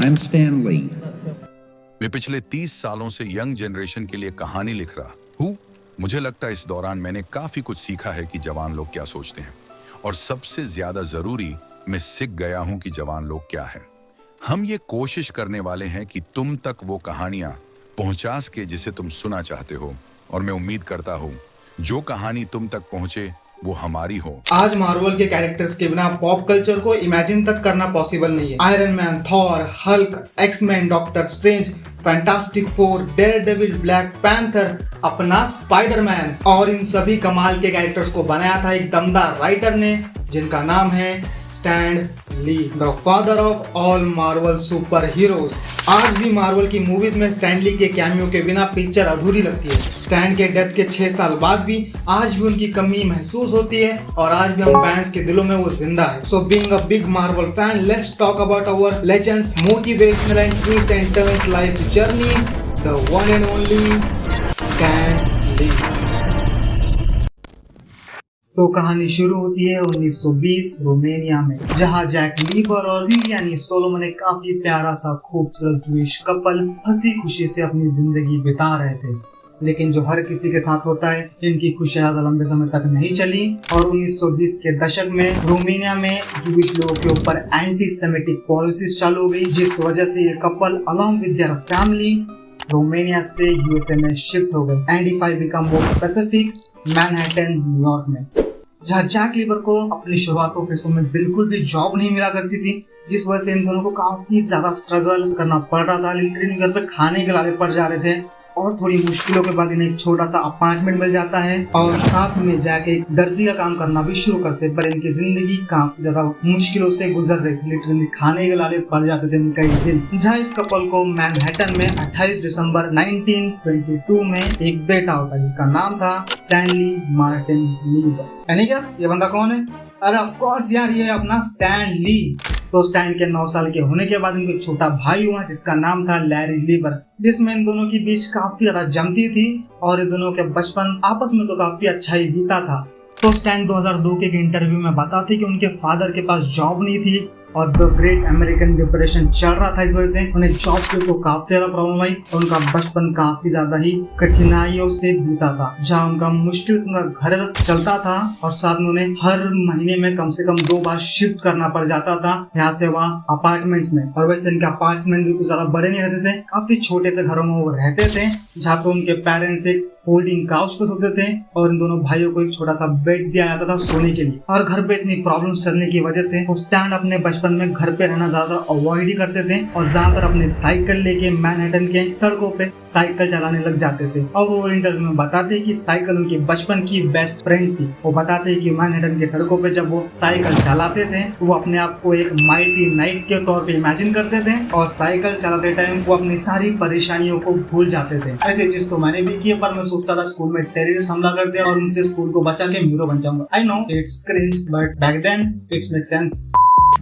I'm Stan Lee. मैं पिछले 30 सालों से यंग जनरेशन के लिए कहानी लिख रहा हूँ। मुझे लगता है इस दौरान मैंने काफी कुछ सीखा है कि जवान लोग क्या सोचते हैं, और सबसे ज्यादा जरूरी मैं सीख गया हूँ कि जवान लोग क्या है। हम ये कोशिश करने वाले हैं कि तुम तक वो कहानियां पहुंचा सके जिसे तुम सुना चाहते हो, और मैं उम्मीद करता हूँ जो कहानी तुम तक पहुंचे वो हमारी हो। आज मार्वल के कैरेक्टर्स के बिना पॉप कल्चर को इमेजिन तक करना पॉसिबल नहीं है। Iron Man, Thor, Hulk, X Man, doctor Strange, Fantastic Four, Daredevil, Black Panther, अपना स्पाइडरमैन, और इन सभी कमाल के कैरेक्टर्स को बनाया था एक दमदार राइटर ने जिनका नाम है Stan Lee, the father of all Marvel super heroes. आज भी मार्वल की मूवीज में स्टैन ली के कैमियो के बिना पिक्चर अधूरी लगती है। स्टैन के डेथ के 6 साल बाद भी आज भी उनकी कमी महसूस होती है, और आज भी हम फैंस के दिलों में वो जिंदा है। So being a big Marvel fan, let's talk about our legends, motivational and twist and turns life journey, the one and only Stan Lee. तो कहानी शुरू होती है 1920 रोमानिया में, जहां जैक लीवर और विलियानी सोलोमन एक काफी प्यारा सा खूबसूरत जूइश कपल हंसी खुशी से अपनी जिंदगी बिता रहे थे। लेकिन जो हर किसी के साथ होता है, इनकी खुशियां ज्यादा लंबे समय तक नहीं चली, और 1920 के दशक में रोमानिया में जूइश लोगों के ऊपर एंटी सेमेटिक पॉलिसीज चालू हो गई, जिस वजह से ये couple along with their family Romania से यूएसए में शिफ्ट हो गए। And if I become more specific, Manhattan, New York में, जहाँ जैक लीवर को अपनी शुरुआती फेसों में बिल्कुल भी जॉब नहीं मिला करती थी, जिस वजह से इन दोनों को काफी ज्यादा स्ट्रगल करना पड़ रहा था। लेकिन घर पे खाने के लाले पड़ जा रहे थे, और थोड़ी मुश्किलों के बाद इन्हें एक छोटा सा अपार्टमेंट मिल जाता है, और साथ में जाके एक दर्जी का काम करना भी शुरू करते हैं। पर इनकी जिंदगी काफी ज्यादा मुश्किलों से गुजर रही थी, लिटरली खाने के लाले पड़ जाते थे कई दिन। जहाँ इस कपल को मैनहट्टन में 28 दिसंबर 1922 में एक बेटा होता है जिसका नाम था स्टैनली मार्टिन लीवर। एनी गेस ये बंदा कौन है? अरे ऑफ कोर्स यार, ये अपना स्टैन ली। तो स्टैन के 9 साल के होने के बाद इनको एक छोटा भाई हुआ जिसका नाम था लैरी लीवर, जिसमें इन दोनों के बीच काफी ज्यादा जमती थी, और इन दोनों के बचपन आपस में तो काफी अच्छा ही बीता था। तो स्टैन 2002 के इंटरव्यू में बताते कि उनके फादर के पास जॉब नहीं थी, और द ग्रेट अमेरिकन डिप्रेशन चल रहा था, इस वजह से उन्हें जॉब के तो काफी ज्यादा प्रॉब्लम आई, और उनका बचपन काफी ज्यादा ही कठिनाइयों से बीता था, जहाँ उनका मुश्किल से उनका घर चलता था, और साथ में उन्हें हर महीने में कम से कम 2 बार शिफ्ट करना पड़ जाता था यहाँ से वहाँ अपार्टमेंट्स में। और वैसे इनके अपार्टमेंट भी कुछ ज्यादा बड़े नहीं रहते थे, काफी छोटे से घरों में वो रहते थे, जहाँ पे उनके पेरेंट्स एक फोल्डिंग काउच पे सोते थे, और इन दोनों भाइयों को एक छोटा सा बेड दिया जाता था सोने के लिए। और घर पे इतनी प्रॉब्लम चलने की वजह से वो स्टैन अपने बचपन में घर पे रहना ज्यादा अवॉइड ही करते थे, और ज्यादातर अपने साइकिल लेके मैनहट्टन के सड़कों पे साइकिल चलाने लग जाते थे। और वो इंटरव्यू में बताते कि साइकिल उनकी बचपन की बेस्ट फ्रेंड थी। वो बताते कि मैनहट्टन के सड़कों पे जब वो साइकिल चलाते थे, वो अपने आप को एक माइटी नाइट के तौर पे इमेजिन करते थे, और साइकिल चलाते टाइम वो अपनी सारी परेशानियों को भूल जाते थे। ऐसे चीज तो मैंने भी की, पर मैं सोचता था स्कूल में टेररिस्ट हमला कर दे और उनसे स्कूल को बचा के हीरो बन जाऊंगा। I know it's cringe, but back then it's make sense.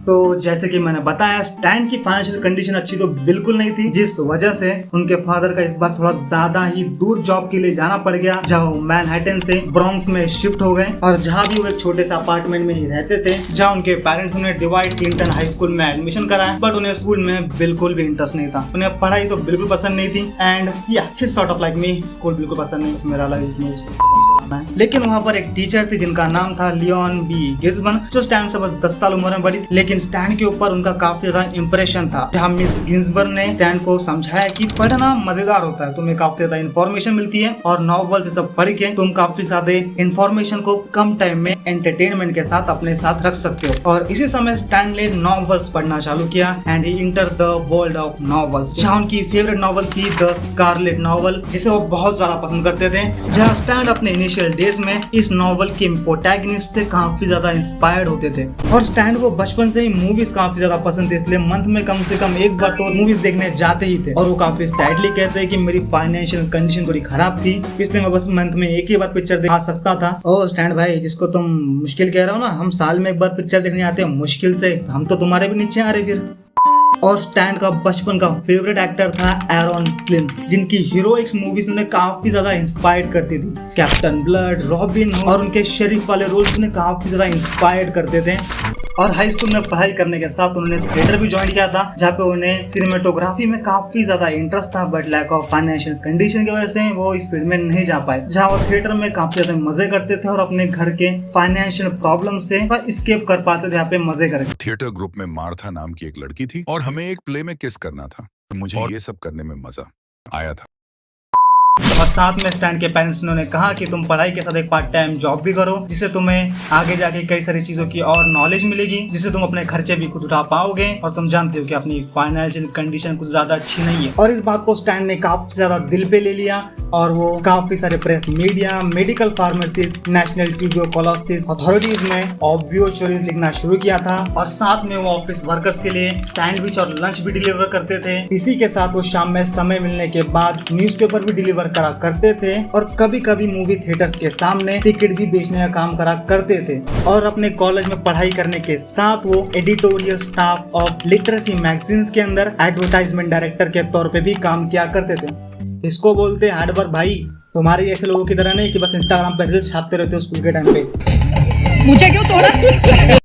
तो जैसे कि मैंने बताया, स्टैन की फाइनेंशियल कंडीशन अच्छी तो बिल्कुल नहीं थी, जिस वजह से उनके फादर का इस बार थोड़ा ज्यादा ही दूर जॉब के लिए जाना पड़ गया, जहाँ वो मैनहट्टन से ब्रॉन्क्स में शिफ्ट हो गए, और जहाँ भी वो एक छोटे से अपार्टमेंट में ही रहते थे, जहाँ उनके पेरेंट्स ने डिवाइड क्लिंटन हाई स्कूल में एडमिशन कराया, बट उन्हें स्कूल में बिल्कुल भी इंटरेस्ट नहीं था। उन्हें पढ़ाई तो बिल्कुल पसंद नहीं थी, एंड या his sort of like me, school बिल्कुल पसंद नहीं, मेरा लाइफ। लेकिन वहाँ पर एक टीचर थी जिनका नाम था लियोन बी गिन्सबर्ग, जो स्टैन से बस 10 साल उम्र में बड़ी थी, लेकिन स्टैन के ऊपर उनका काफी ज्यादा इंप्रेशन था। जहाँ मिस गिन्सबर्ग ने स्टैन को समझाया कि पढ़ना मजेदार होता है, तुम्हें काफी ज्यादा इन्फॉर्मेशन मिलती है, और नॉवेल से सब पढ़ के तुम काफी ज्यादा इन्फॉर्मेशन को कम टाइम में एंटरटेनमेंट के साथ अपने साथ रख सकते हो। और इसी समय स्टैन ने नॉवेल्स पढ़ना चालू किया, and he enter the world of novels, जहाँ उनकी फेवरेट नॉवेल थी द स्कारलेट नॉवेल, जिसे वो बहुत ज्यादा पसंद करते थे। जहाँ स्टैन अपने इनिशियल डेज में इस नॉवेल के प्रोटैगनिस्ट से काफी ज्यादा इंस्पायर्ड होते थे, और स्टैन को बचपन से ही मूवीज काफी ज्यादा पसंद थी, इसलिए मंथ में कम से कम एक बार तो मूवीज देखने जाते ही थे। और वो काफी सैडली कहते हैं कि मेरी फाइनेंशियल कंडीशन थोड़ी खराब थी, इसलिए मैं बस मंथ में एक ही बार पिक्चर देखा सकता था। ओ स्टैन भाई, जिसको तुम मुश्किल कह रहे हो ना, हम साल में एक बार पिक्चर देखने आते हैं मुश्किल से, तो हम तो तुम्हारे भी नीचे आ रहे फिर। और स्टैन का बचपन का फेवरेट एक्टर था एरॉन फ्लिन, जिनकी हीरोइक्स मूवीज उन्हें काफी ज्यादा इंस्पायर करती थी। कैप्टन ब्लड, रॉबिन और उनके शरीफ वाले रोल्स उन्हें काफी ज्यादा इंस्पायर करते थे। और हाई स्कूल में पढ़ाई करने के साथ उन्होंने थिएटर भी ज्वाइन किया था, जहाँ पे उन्हें सिनेमेटोग्राफी में काफी ज्यादा इंटरेस्ट था, but lack of financial condition की वजह से वो इस फील्ड में नहीं जा पाए। जहाँ वो थिएटर में काफी ज्यादा मजे करते थे और अपने घर के फाइनेंशियल प्रॉब्लम से स्केप कर पाते थे यहाँ पे मजे करके। थिएटर ग्रुप में मार्था नाम की एक लड़की थी और हमें एक प्ले में किस करना था। मुझे ये सब करने में मजा आया था। और साथ में स्टैन के पेरेंट्स ने कहा कि तुम पढ़ाई के साथ एक पार्ट टाइम जॉब भी करो, जिससे तुम्हें आगे जाके कई सारी चीजों की और नॉलेज मिलेगी, जिससे तुम अपने खर्चे भी खुद उठा पाओगे। और तुम जानते हो कि अपनी फाइनेंशियल कंडीशन कुछ ज्यादा अच्छी नहीं है। और इस बात को स्टैन ने काफी ज्यादा दिल पे ले लिया और वो काफी सारे press media, medical pharmacist, national tuberculosis authorities में ऑब्वियसरीज लिखना शुरू किया था। और साथ में वो ऑफिस वर्कर्स के लिए सैंडविच और लंच भी डिलीवर करते थे। इसी के साथ वो शाम में समय मिलने के बाद न्यूज़पेपर भी डिलीवर करा करते थे और कभी कभी मूवी थिएटर्स के सामने टिकट भी बेचने का काम करा करते थे। और अपने कॉलेज में पढ़ाई करने के साथ वो editorial staff of literacy magazines के अंदर एडवर्टाइजमेंट डायरेक्टर के तौर पे भी काम किया करते थे। इसको बोलते हैं हार्डवर्क भाई। तुम्हारे ऐसे लोगों की तरह नहीं कि बस इंस्टाग्राम पे रील्स छापते रहते हो स्कूल के टाइम पे। मुझे क्यों तोड़ा?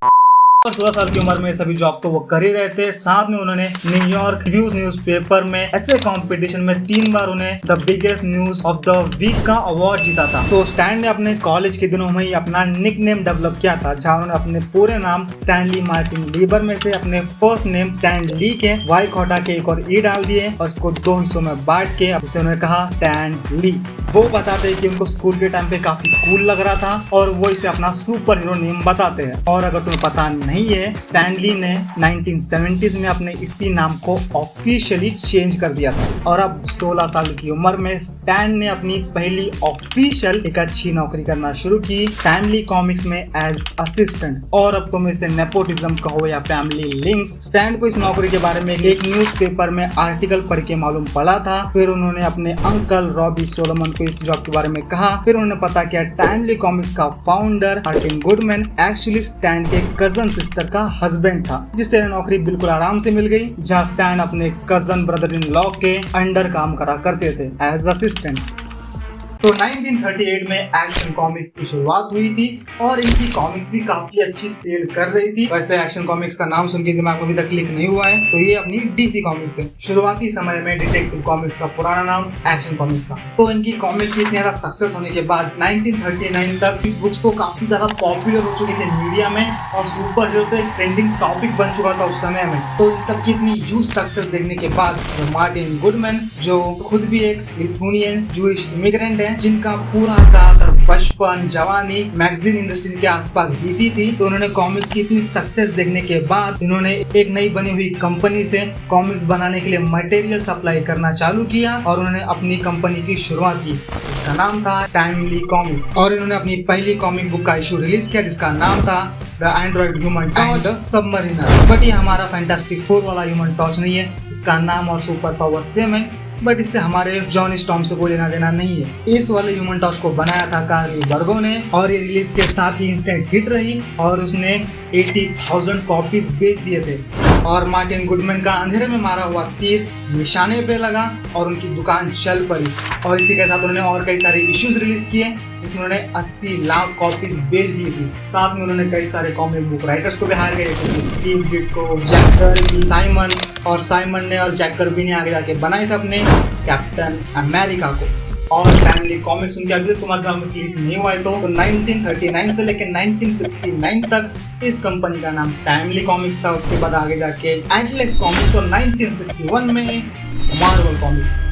16 साल की उम्र में सभी जॉब तो वो कर ही रहे थे। साथ में उन्होंने न्यूयॉर्क रिव्यूज न्यूज़पेपर में ऐसे कंपटीशन में 3 बार उन्हें the biggest news of the week का अवार्ड जीता था। तो स्टैन ने अपने कॉलेज के दिनों में ही अपना निक नेम डेवलप किया था, जहाँ उन्होंने अपने पूरे नाम स्टैनली मार्टिन लीबर में से अपने फर्स्ट नेम स्टैन ली के वाई को हटा के एक और ई डाल दिए और इसको 2 हिस्सों में बांट के जिसे उन्होंने कहा स्टैन ली। वो बताते हैं कि उनको स्कूल के टाइम पे काफी कूल लग रहा था और वो इसे अपना सुपर हीरो नेम बताते हैं। और अगर तुम्हें पता नहीं है, स्टैन ली ने 1970s में अपने इसी नाम को ऑफिशियली चेंज कर दिया था। और अब 16 साल की उम्र में स्टैन ने अपनी पहली ऑफिशियल एक अच्छी नौकरी करना शुरू की, फैमिली कॉमिक्स में एज असिस्टेंट। और अब तुम इसे नेपोटिज्म कहो या फैमिली लिंक्स, स्टैन को इस नौकरी के बारे में एक न्यूज़पेपर में आर्टिकल पढ़ के मालूम पड़ा था। फिर उन्होंने अपने अंकल रॉबी सोलोमन को इस जॉब के बारे में कहा। फिर उन्होंने पता किया फैमिली कॉमिक्स का founder Martin Goodman actually stand के कजन सिस्टर का हस्बैंड था, जिससे नौकरी बिल्कुल आराम से मिल गई, जहाँ स्टैन अपने कजन ब्रदर इन लॉ के अंडर काम करा करते थे एज असिस्टेंट। तो 1938 में एक्शन कॉमिक्स की शुरुआत हुई थी और इनकी कॉमिक्स भी काफी अच्छी सेल कर रही थी। वैसे एक्शन कॉमिक्स का नाम सुन के दिमाग में अभी तक क्लिक नहीं हुआ है, तो ये अपनी डीसी कॉमिक्स है। शुरुआती समय में डिटेक्टिव कॉमिक्स का पुराना नाम एक्शन कॉमिक्स था। तो इनकी कॉमिक्स की इतनी ज्यादा सक्सेस होने के बाद 1939 तक इस बुक्स तो काफी ज्यादा पॉपुलर हो चुके थे मीडिया में और सुपर हीरो तो एक ट्रेंडिंग टॉपिक बन चुका था उस समय में। तो इन सब की इतनी ह्यूज सक्सेस देखने के बाद मार्टिन गुडमैन, जो खुद भी एक लिथुनियन जूइश इमिग्रेंट है, जिनका पूरा ज्यादातर बचपन जवानी मैगजीन इंडस्ट्री के आसपास बीती थी, तो उन्होंने कॉमिक्स की इतनी सक्सेस देखने के बाद इन्होंने एक नई बनी हुई कंपनी से कॉमिक्स बनाने के लिए मटेरियल सप्लाई करना चालू किया और उन्होंने अपनी कंपनी की शुरुआत की। इसका नाम था टाइमली कॉमिक्स और इन्होंने अपनी पहली कॉमिक बुक का इशू रिलीज किया, जिसका नाम था the Android human torch the submariner. But ये हमारा फैंटास्टिक फोर वाला ह्यूमन टॉर्च नहीं है, इसका नाम और सुपर पावर सेम है, बट इससे हमारे जॉन स्टॉर्म से कोई लेना देना नहीं है। इस वाले ह्यूमन टॉर्च को बनाया था कार्ली बर्गो ने और ये रिलीज के साथ ही इंस्टेंट हिट रही और उसने 80,000 कॉपीज बेच दिए थे। और मार्टिन गुडमैन का अंधेरे में मारा हुआ तीर निशाने पे लगा और उनकी दुकान चल पड़ी। और इसी के साथ उन्होंने और कई सारे इश्यूज रिलीज किए जिसमें उन्होंने 80 लाख कॉपीज बेच दी थी। साथ में उन्होंने कई सारे कॉमिक बुक राइटर्स को भी हायर किया, जैसे स्टीव डिट्को, जैक कर्बी, साइमन। और साइमन ने और जैक कर्बी ने आगे जाके बनाए थे अपने कैप्टन अमेरिका को। और फैमिली कॉमिक्स उनके अभी तुम्हारे दिमाग में क्लिक नहीं हुआ है तो 1939 से लेकर 1959 तक इस कंपनी का नाम टाइमली कॉमिक्स था। उसके बाद आगे जाके एटलस कॉमिक्स और 1961 में मार्वल कॉमिक्स।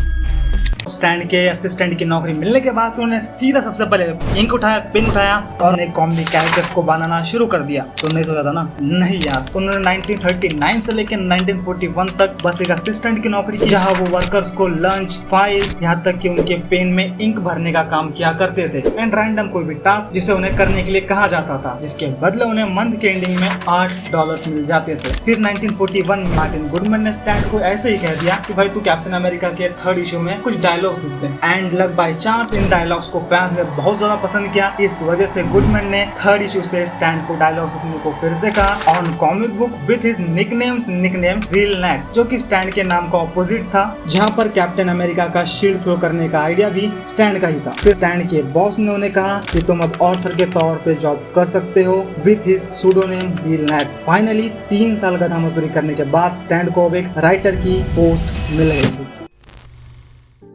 स्टैंड के असिस्टेंट की नौकरी मिलने के बाद उन्होंने सीधा सबसे पहले इंक उठाया, पेन उठाया और उन्हें कॉमिक कैरेक्टर्स को बनाना शुरू कर दिया। तो नहीं सोचा था ना? नहीं यार, उन्होंने 1939 से लेकर 1941 तक बस एक असिस्टेंट की नौकरी की, जहाँ वो वर्कर्स को लंच, फाइल्स, यहाँ तक कि उनके पेन में इंक भरने का काम किया करते थे एंड रैंडम कोई भी टास्क जिसे उन्हें करने के लिए कहा जाता था, जिसके बदले उन्हें मंथ के एंडिंग में $8 मिल जाते थे। फिर 1941 में मार्टिन गुडमैन ने स्टैंड को ऐसे ही कह दिया कि भाई तू कैप्टन अमेरिका के 3rd इशू में कुछ डायलॉग्स लिखते हैं एंड लग बाय चांस इन डायलॉग्स को फैंस ने बहुत ज्यादा पसंद किया। इस वजह से गुडमैन ने थर्ड इशू से स्टैन को डायलॉग्स लिखने को फिर से कहा on comic book with his nickname reel next, जो कि स्टैन के नाम का ऑपोजिट था, जहां पर कैप्टन अमेरिका का शील्ड थ्रो करने का आइडिया भी स्टैन का ही था। फिर स्टैन के बॉस ने उन्हें कहा कि तुम अब ऑथर के तौर पे जॉब कर सकते हो विद हिज सूडोनेम रील नेक्स। फाइनली 3 साल गधा मजदूरी करने के बाद स्टैन को अब एक राइटर की पोस्ट मिल गई थी।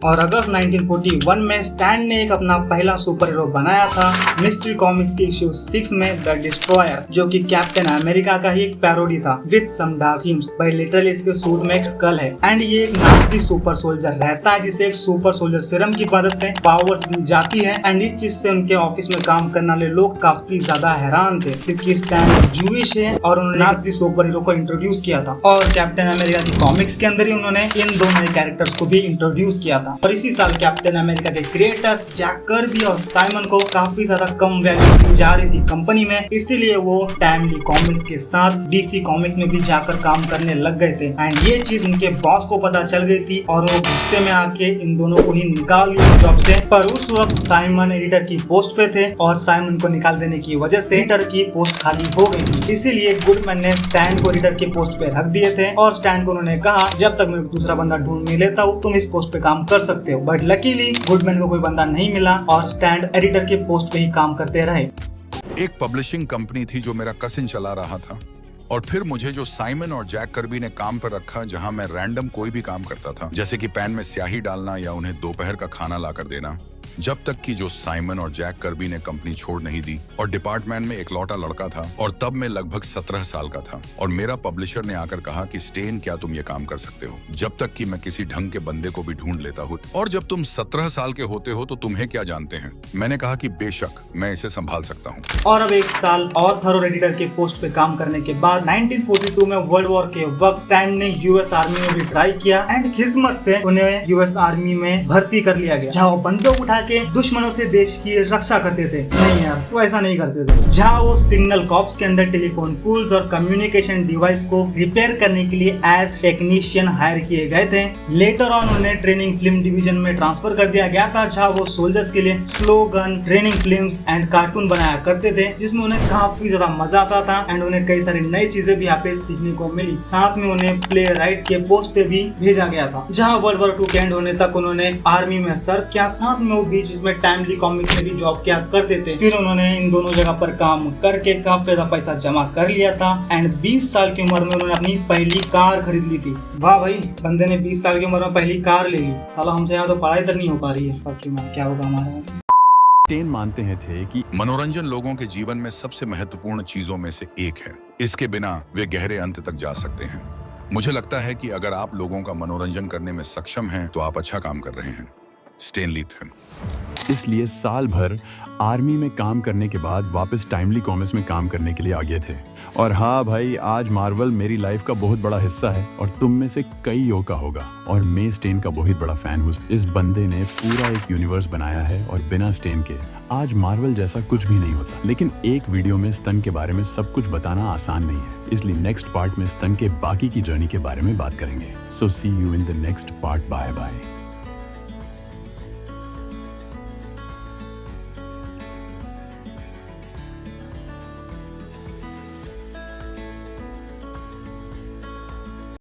और अगस्त 1941 में स्टैन ने एक अपना पहला सुपर हीरो बनाया था मिस्ट्री कॉमिक्स की इश्यू 6 में द डिस्ट्रॉयर, जो कि कैप्टन अमेरिका का ही एक पैरोडी था विद सम डार्क थीम्स। पर लिटरली इसके सूट में एक स्कल है एंड ये एक नाजी सुपर सोल्जर रहता है जिसे एक सुपर सोल्जर सीरम की मदद से पावर्स दी जाती है एंड इस चीज से उनके ऑफिस में काम करने वाले लोग काफी ज्यादा हैरान थे क्योंकि स्टैन जूइश है और उन्होंने नाजी सुपर हीरो को इंट्रोड्यूस किया था और कैप्टन अमेरिका की कॉमिक्स के अंदर ही उन्होंने इन दोनों कैरेक्टर्स को भी इंट्रोड्यूस किया था। और इसी साल कैप्टन अमेरिका के क्रिएटर्स जैक कर्बी और साइमन को काफी ज्यादा कम वैल्यू दी जा रही थी कंपनी में, इसीलिए वो टाइमली कॉमिक्स के साथ डीसी कॉमिक्स में भी जाकर काम करने लग गए थे एंड ये चीज उनके बॉस को पता चल गई थी और वो गुस्से में आके इन दोनों को ही निकाल दिया जॉब से। पर उस वक्त साइमन एडिटर की पोस्ट पे थे और साइमन को निकाल देने की वजह से एडिटर की पोस्ट खाली हो गई थी, इसीलिए गुडमैन ने स्टैन को एडिटर की पोस्ट पे रख दिए थे और स्टैन को उन्होंने कहा जब तक मैं दूसरा बंदा ढूंढ नहीं लेता हूँ तुम इस पोस्ट पे काम कर सकते हो। बट लकीली गुडमैन को कोई बंदा नहीं मिला और स्टैन एडिटर के पोस्ट पे ही काम करते रहे। एक पब्लिशिंग कंपनी थी जो मेरा कसिन चला रहा था और फिर मुझे जो साइमन और जैक कर्बी ने काम पर रखा, जहां मैं रैंडम कोई भी काम करता था, जैसे कि पैन में स्याही डालना या उन्हें दोपहर का खाना लाकर देना, जब तक कि जो साइमन और जैक कर्बी ने कंपनी छोड़ नहीं दी और डिपार्टमेंट में एक लौटा लड़का था और तब मैं लगभग 17 साल का था और मेरा पब्लिशर ने आकर कहा कि स्टेन क्या तुम ये काम कर सकते हो जब तक कि मैं किसी ढंग के बंदे को भी ढूंढ लेता हूँ, और जब तुम 17 साल के होते हो तो तुम्हें क्या जानते हैं। मैंने कहा कि बेशक मैं इसे संभाल सकता हूँ। और अब 1 साल ऑथर और एडिटर के पोस्ट पे काम करने के बाद 1942 में वर्ल्ड वॉर के वक्त स्टैन ने यूएस आर्मी में भी ट्राई किया एंड किस्मत से उन्हें यूएस आर्मी में भर्ती कर लिया गया, जहाँ वो बंदूक उठा के दुश्मनों से देश की रक्षा करते थे। नहीं यार, वो ऐसा नहीं करते थे। जहाँ वो सिग्नल कॉर्प्स के अंदर टेलीफोन पोल्स और कम्युनिकेशन डिवाइस को रिपेयर करने के लिए एज टेक्नीशियन हायर किए गए थे। लेटर ऑन उन्हें ट्रेनिंग फिल्म डिवीजन में ट्रांसफर कर दिया गया था, जहाँ वो सोल्जर्स के लिए slogan, training films and cartoon बनाया करते थे, जिसमें उन्हें काफी ज्यादा मजा आता था एंड उन्हें कई सारी नई चीजें भी यहाँ पे सीखने को मिली। साथ में उन्हें प्ले राइट के पोस्ट पे भी भेजा गया था, जहाँ वर्ल्ड वॉर 2 के एंड होने तक उन्होंने आर्मी में सर्व किया। साथ में वो बीच में टाइमली कॉमिक्स में भी जॉब किया करते थे। फिर उन्होंने इन दोनों जगह पर काम करके काफी ज्यादा पैसा जमा कर लिया था एंड 20 साल की उम्र में उन्होंने अपनी पहली कार खरीद ली थी। वाह भाई, बंदे ने 20 साल की उम्र में पहली कार ले ली। साला हमसे यहाँ तो पढ़ाई तक नहीं हो पा रही है, क्या होगा हमारा। स्टेन मानते हैं थे कि मनोरंजन लोगों के जीवन में सबसे महत्वपूर्ण चीजों में से एक है। इसके बिना वे गहरे अंत तक जा सकते हैं। मुझे लगता है कि अगर आप लोगों का मनोरंजन करने में सक्षम हैं, तो आप अच्छा काम कर रहे हैं। स्टेन ली थेन। इसलिए साल भर आर्मी में काम करने के बाद वापस टाइमली कॉमिक्स में काम करने के लिए आ गए थे। और हाँ भाई, आज मार्वल मेरी लाइफ का बहुत बड़ा हिस्सा है और तुम में से कईयों का होगा, और मैं स्टेन का बहुत बड़ा फैन हूँ। इस बंदे ने पूरा एक यूनिवर्स बनाया है और बिना स्टेन के आज मार्वल जैसा कुछ भी नहीं होता। लेकिन एक वीडियो में स्तन के बारे में सब कुछ बताना आसान नहीं है, इसलिए नेक्स्ट पार्ट में स्तन के बाकी की जर्नी के बारे में बात करेंगे। So see you in the next part. Bye bye.